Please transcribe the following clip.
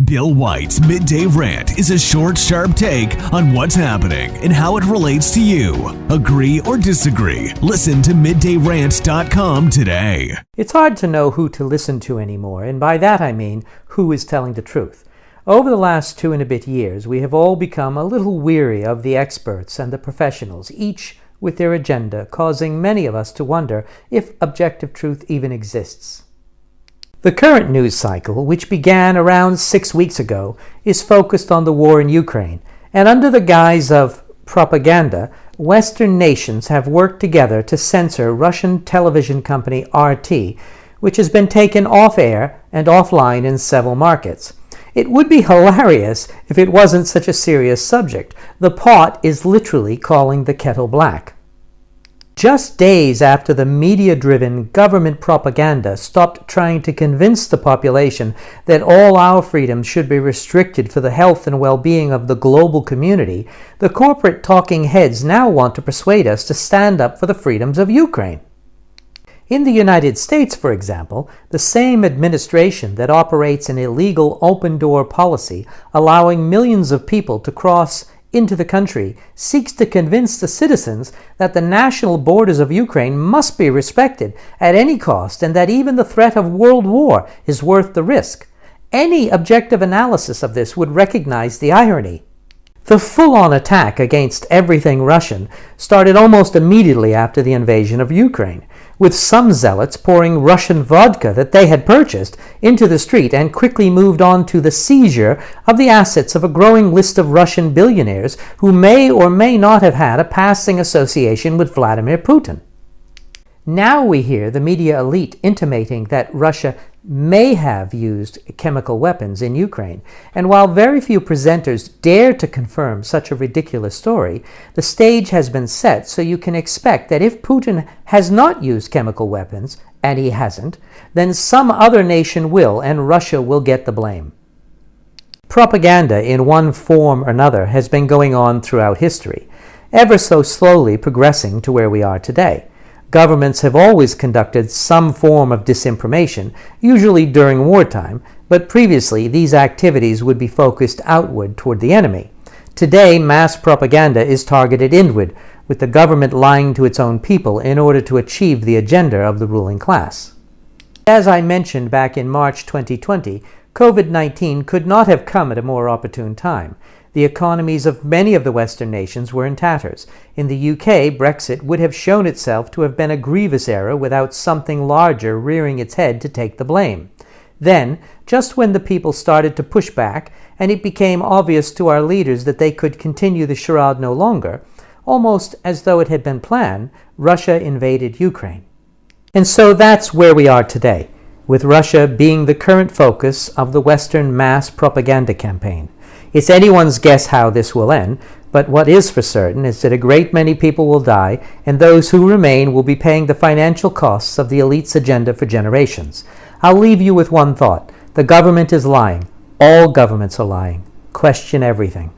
Bill White's Midday Rant is a short, sharp take on what's happening and how it relates to you. Agree or disagree? Listen to middayrant.com today. It's hard to know who to listen to anymore, and by that I mean who is telling the truth. Over the last 2 and a bit years, we have all become a little weary of the experts and the professionals, each with their agenda, causing many of us to wonder if objective truth even exists. The current news cycle, which began around 6 weeks ago, is focused on the war in Ukraine, and under the guise of propaganda, Western nations have worked together to censor Russian television company RT, which has been taken off air and offline in several markets. It would be hilarious if it wasn't such a serious subject. The pot is literally calling the kettle black. Just days after the media-driven government propaganda stopped trying to convince the population that all our freedoms should be restricted for the health and well-being of the global community, the corporate talking heads now want to persuade us to stand up for the freedoms of Ukraine. In the United States, for example, the same administration that operates an illegal open-door policy allowing millions of people to cross into the country seeks to convince the citizens that the national borders of Ukraine must be respected at any cost and that even the threat of world war is worth the risk. Any objective analysis of this would recognize the irony. The full-on attack against everything Russian started almost immediately after the invasion of Ukraine, with some zealots pouring Russian vodka that they had purchased into the street and quickly moved on to the seizure of the assets of a growing list of Russian billionaires who may or may not have had a passing association with Vladimir Putin. Now we hear the media elite intimating that Russia may have used chemical weapons in Ukraine, and while very few presenters dare to confirm such a ridiculous story, the stage has been set so you can expect that if Putin has not used chemical weapons, and he hasn't, then some other nation will, and Russia will get the blame. Propaganda in one form or another has been going on throughout history, ever so slowly progressing to where we are today. Governments have always conducted some form of disinformation, usually during wartime, but previously these activities would be focused outward toward the enemy. Today, mass propaganda is targeted inward, with the government lying to its own people in order to achieve the agenda of the ruling class. As I mentioned back in March 2020, COVID-19 could not have come at a more opportune time. The economies of many of the Western nations were in tatters. In the UK, Brexit would have shown itself to have been a grievous error without something larger rearing its head to take the blame. Then, just when the people started to push back, and it became obvious to our leaders that they could continue the charade no longer, almost as though it had been planned, Russia invaded Ukraine. And so that's where we are today, with Russia being the current focus of the Western mass propaganda campaign. It's anyone's guess how this will end, but what is for certain is that a great many people will die, and those who remain will be paying the financial costs of the elite's agenda for generations. I'll leave you with one thought. The government is lying. All governments are lying. Question everything.